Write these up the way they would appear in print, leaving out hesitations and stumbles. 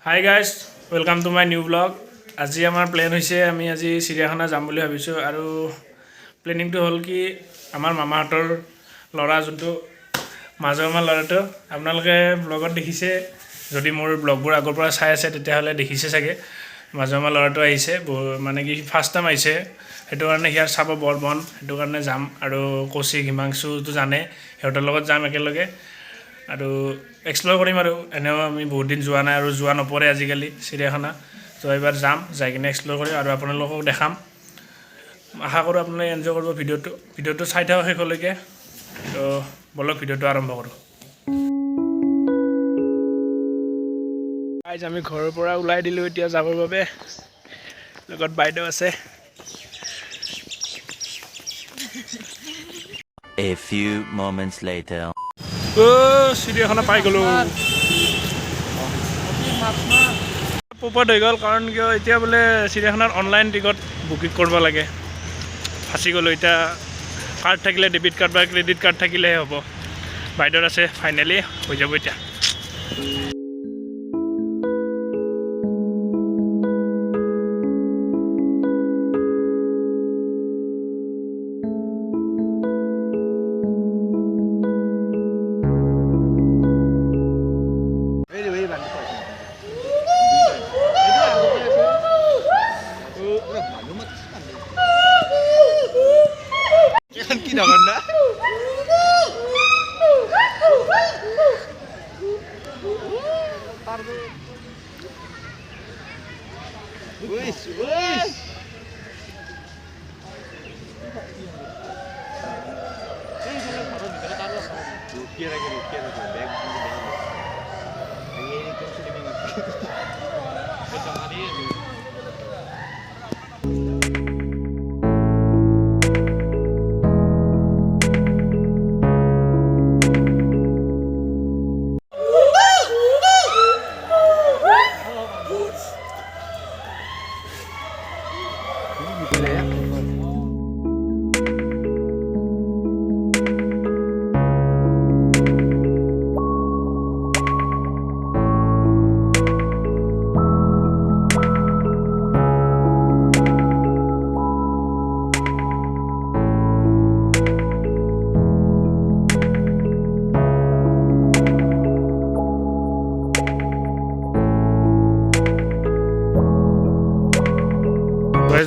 Hi guys, welcome to my new vlog. আজি আমাৰ plan হৈছে আমি আজি চিৰিয়াখানা যাম বুলি ভাবিছো আৰু প্ল্যানিংটো হল কি আমাৰ মামাহঁতৰ লৰা যোনটো মাজৰমা লৰাটো আপোনালোকে ব্লগত দেখিছে যদি মোৰ ব্লগবোৰ আগৰ পৰা চাই আছে তেতিয়া হলে দেখিছে চাগে মাজৰমা লৰাটো আহিছে মানে কি ফাৰ্স্ট টাইম আহিছে হেতু কাৰণে হিয়াৰ চাব বৰ মন হেতু কাৰণে যাম আৰু কোচি হিমাংশু তো জানে হেতৰ লগত যাম একেলগে আৰু এক্সপ্লোৰ কৰিম আৰু এনেও আমি বহুত দিন যোৱা নাই আৰু যোৱা নপৰে আজিকালি চিৰিয়াখানা তো এবাৰ যাম যাই কিনে এক্সপ্লোৰ কৰিম আৰু আপোনালোকক দেখাম আশা কৰোঁ আপোনালোকে এনজয় কৰিব ভিডিঅ'টো চাই থাকক শেষলৈকে তো বলক ভিডিঅ'টো আৰম্ভ কৰোঁ গাইজ আমি ঘৰৰ পৰা ওলাই দিলোঁ এতিয়া যাবৰ বাবে লগত বাইদেউ আছে A few moments later. চিৰিয়াখানা পাই গ'লো পোপত হৈ গ'ল কাৰণ কিয় এতিয়া বোলে চিৰিয়াখানাৰ অনলাইন টিকট বুকিং কৰিব লাগে ফাঁচি গ'লোঁ এতিয়া কাৰ্ড থাকিলে ডেবিট কাৰ্ড বা ক্ৰেডিট কাৰ্ড থাকিলেহে হ'ব বাইদেউৰ আছে ফাইনেলি হৈ যাব এতিয়া কি ডাঙৰ না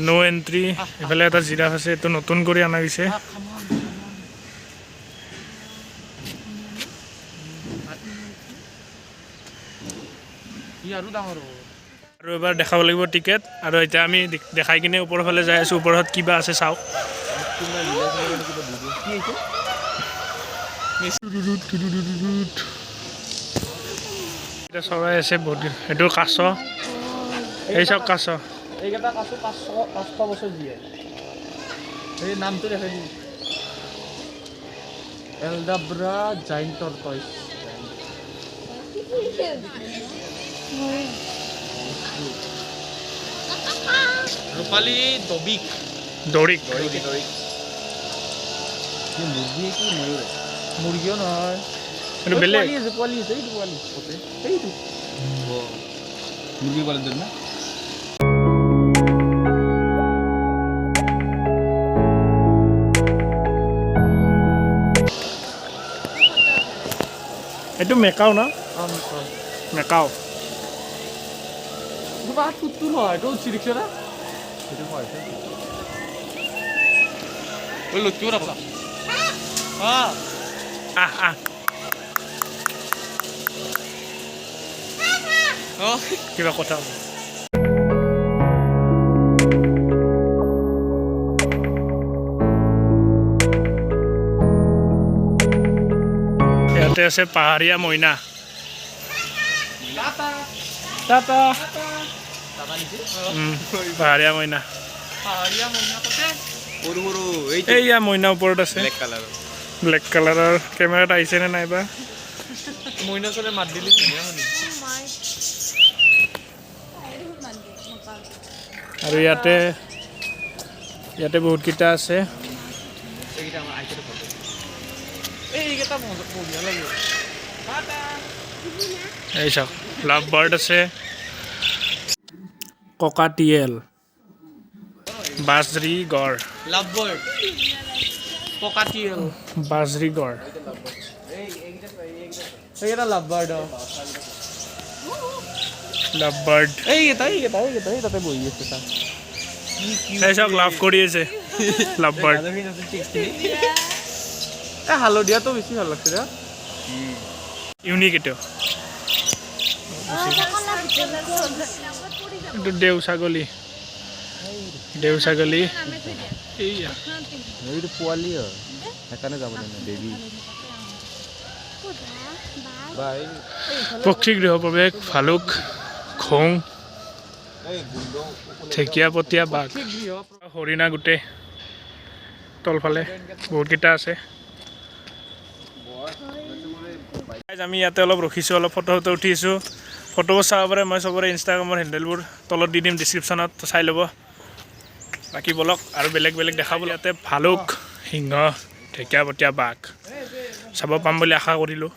নো এন্ট্ৰি এফালে এটা জিৰাফ আছে এইটো নতুন কৰি অনা গৈছে আৰু এবাৰ দেখাব লাগিব টিকেট আৰু এতিয়া আমি দেখাই কিনে ওপৰৰ ফালে যাই আছোঁ ওপৰত কিবা আছে চাওক এতিয়া চৰাই আছে বহুত এইটো কাছ এই চব কাছ এইকেইটা কাছো 500 বছৰ দিয়ে এই নামটো দেখাই দিম এলডাব্ৰা জাইণ্ট টৰ্টইছ ৰূপালী দৰিক মুৰ্গীও নহয় এইটো বেলেগ পোৱালি আছে এইটো পোৱালি এইটো মুৰ্গী পোৱালি না এইটো মেকাও না মেকাও বাট কুত্তু নহয় এইটো চিৰিক্স না এইটো হয় ওই লুকিও না কিবা কথা ইয়াতে আছে পাহাৰীয়া মইনা টাটা পাহাৰীয়া মইনা এইয়া মইনা ওপৰত আছে ব্লেক কালাৰৰ কেমেৰাত আহিছে নে নাইবা মইনা চলে মাত দিলি ধুনীয়া শুনি আৰু ইয়াতে বহুত কিটা আছে এইকেইটা বঢ়িয়া লাগে এই চাওক লাভ বাৰ্ড আছে ককাটিয়েল বাজৰিগড় লাভবাৰ্ড ককাটিয়েল বাজৰিগড় এইকেইটা লাভবাৰ্ড লাভবাৰ্ড এই তাতে বহি আছে তাত চাওক লাভ কৰি আছে লাভবাৰ্ড এই হালধীয়াটো বেছি ভাল লাগছে দে ইউনিক এইটো এইটো দেও ছাগলী এইয়া এইটো পোৱালি হয় সেইকাৰণে যাব নে বেবী পক্ষী গৃহ প্ৰৱেশ ভালুক খং ঢেকীয়াপতীয়া বাঘ হৰিণা গোটেই তলফালে বহুতকেইটা আছে আমি ইয়াতে অলপ ৰখিছোঁ অলপ ফটো উঠিছোঁ ফটোবোৰ চাব পাৰে মই চবৰে ইনষ্টাগ্ৰামৰ হেণ্ডেলবোৰ তলত দি দিম ডিছক্ৰিপশ্যনত চাই ল'ব বাকী বলক আৰু বেলেগ দেখাবলৈ ইয়াতে ভালুক সিংহ ঢেকীয়াপতীয়া বাঘ চাব পাম বুলি আশা কৰিলোঁ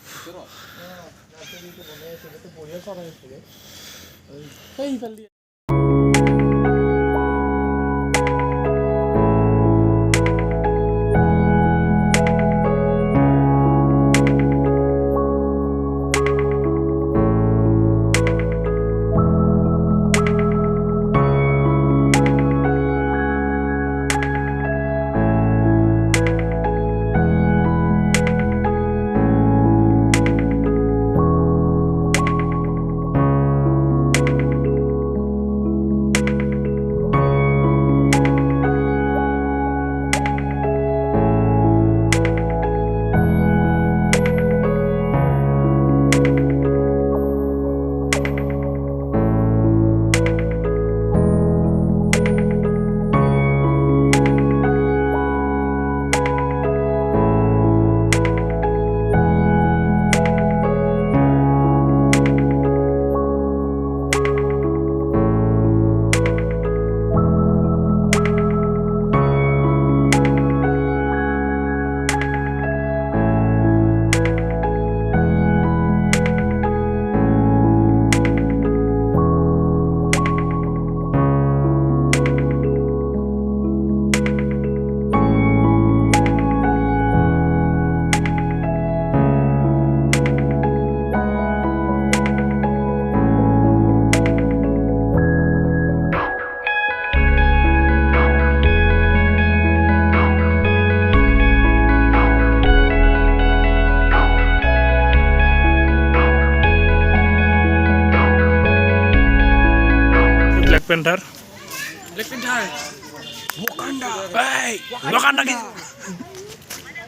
ব্লেক পেন্থাৰ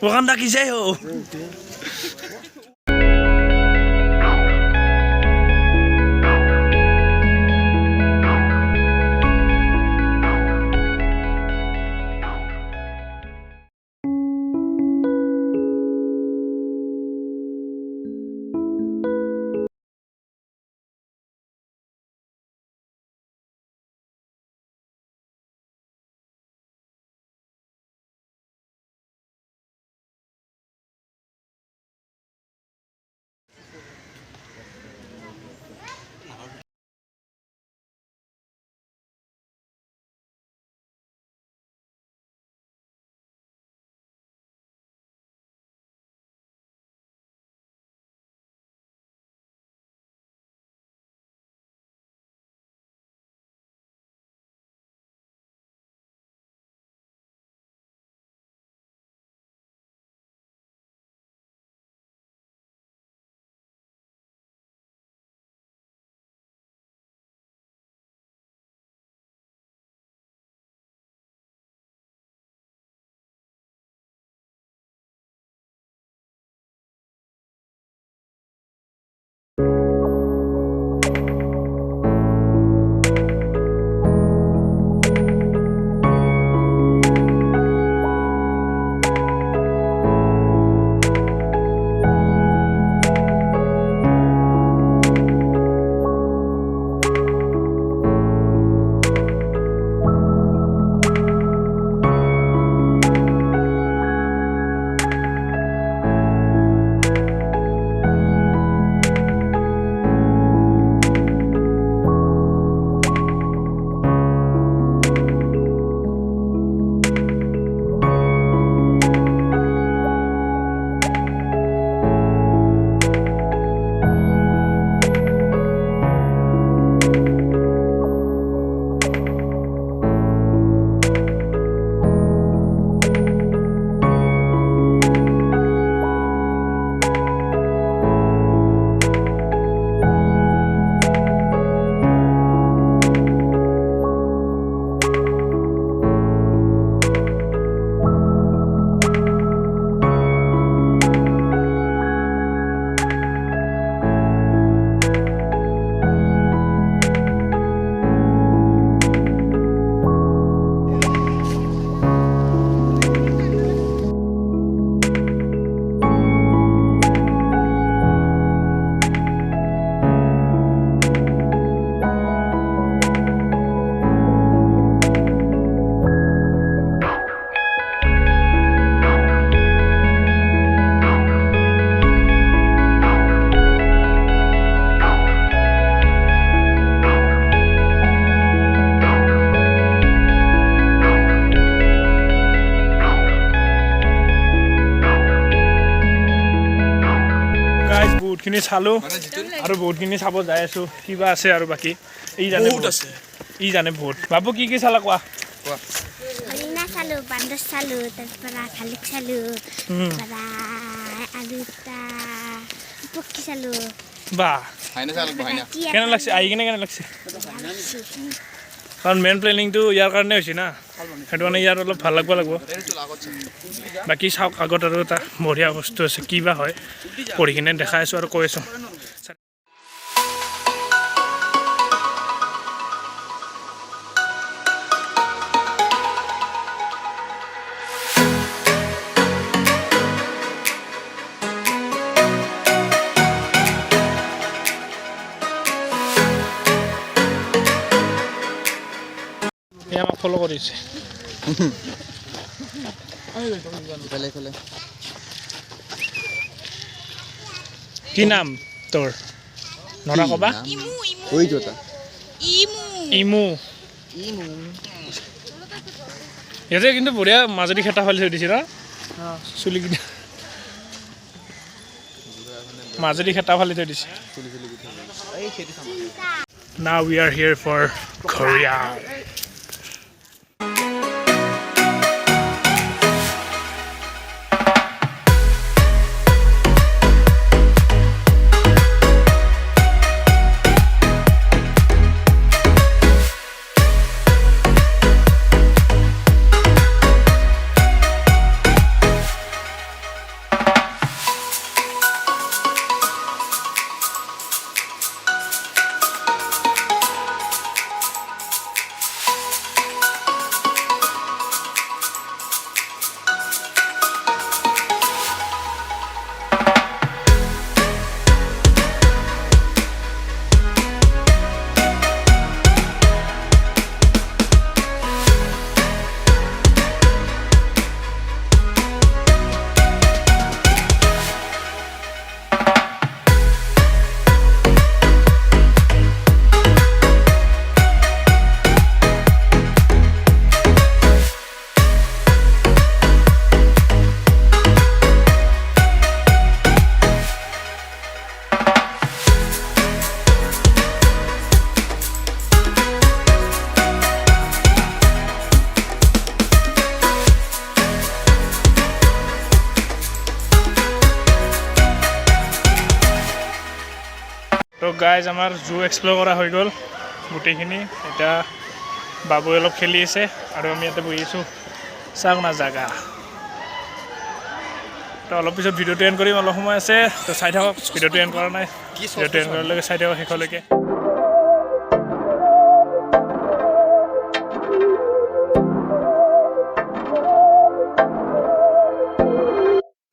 Wakanda কি যায় বহুতখিনি চালোঁ আৰু বহুতখিনি চাব যাই আছোঁ কিবা আছে আৰু বাকী ই জানে বহুত আছে ই জানে বহুত বাবু কি চালা কোৱা হৰিণা চালোঁ বান্দৰ চালোঁ তাৰপৰা ভালুক চালোঁ আৰু পক্ষী চালোঁ বাহ কেনে লাগছে আহি কিনে কেনে লাগছে কাৰণ মেইন প্লেনিংটো ইয়াৰ কাৰণে হৈছে না সেইটো মানে ইয়াত অলপ ভাল লাগিব বাকী চাওক আগত আৰু এটা বঢ়িয়া বস্তু আছে কি বা হয় পঢ়ি কিনে দেখাই আছোঁ আৰু কৈ আছোঁ আমাক ফ'ল' কৰিছে কি নাম তোৰ নৰা ক'বা ইমু ইয়াতে কিন্তু বঢ়িয়া মাজেদি খেতা ফালি থৈ দিছে ন চুলিকেইটা মাজেদি খেতা ফালি থৈ দিছে Now we are here for Korea. তো গাইজ আমাৰ জু এক্সপ্ল'ৰ কৰা হৈ গ'ল গোটেইখিনি এতিয়া বাবুৱে অলপ খেলি আছে আৰু আমি ইয়াতে বহি আছোঁ চাওক না জাগা তো অলপ পিছত ভিডিঅ'টো এণ্ড কৰিম অলপ সময় আছে তো চাই থাকক ভিডিঅ'টো এণ্ড কৰা নাই ভিডিঅ'টো এণ্ড কৰালৈকে চাই থাকক শেষলৈকে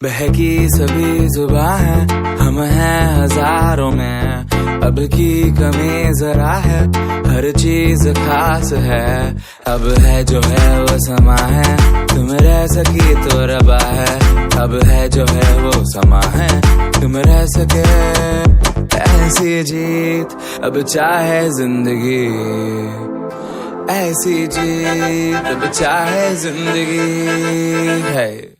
बहकी सभी जुबां है हम हैं हजारों में अब की कमी जरा है हर चीज खास है अब है जो है वो समा है तुम रह सकी तो रबा है अब है जो है वो समा है तुम रह सके ऐसी जीत अब चाहे जिंदगी ऐसी जीत अब चाहे जिंदगी है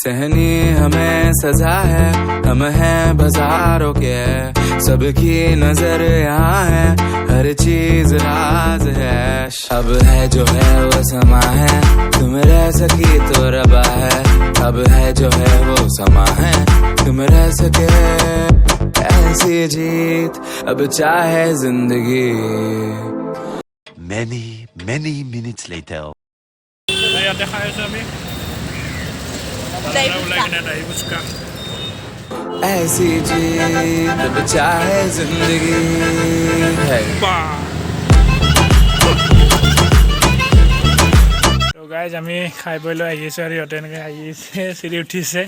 सहनी हमें सजा है हम हैं बाजारों के सबकी नजर यहाँ है हर चीज राज है अब है जो है वो समा है तुम रह सकी तो रबा है अब है जो है वो समा है तुम रह सके ऐसी जीत अब चाहे जिंदगी Many minutes later. ইয়াতে খাই আছোঁ আমি ওলাই কিনে দহি ফুচকা ऐसी जीत अब चाहे जिंदगी है তো গাইজ আমি খাই বৈ লৈ আহি আছোঁ আৰু সিহঁতে এনেকৈ আহি আছে চিৰি উঠিছে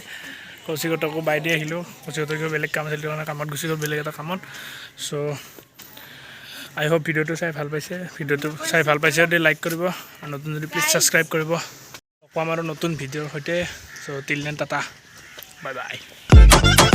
কৌশিকহঁতকো বাই দি আহিলোঁ কৌশিকহঁতকো বেলেগ কাম আছিল কাৰণে কামত গুচি গ'ল বেলেগ এটা কামত চ' আই হোপ ভিডিঅ'টো চাই ভাল পাইছে ভিডিঅ'টো চাই ভাল পাইছে যদি লাইক কৰিব আৰু নতুন যদি প্লিজ ছাবস্ক্ৰাইব কৰিব পাম আৰু নতুন ভিডিঅ'ৰ সৈতে চ' till then tata bye bye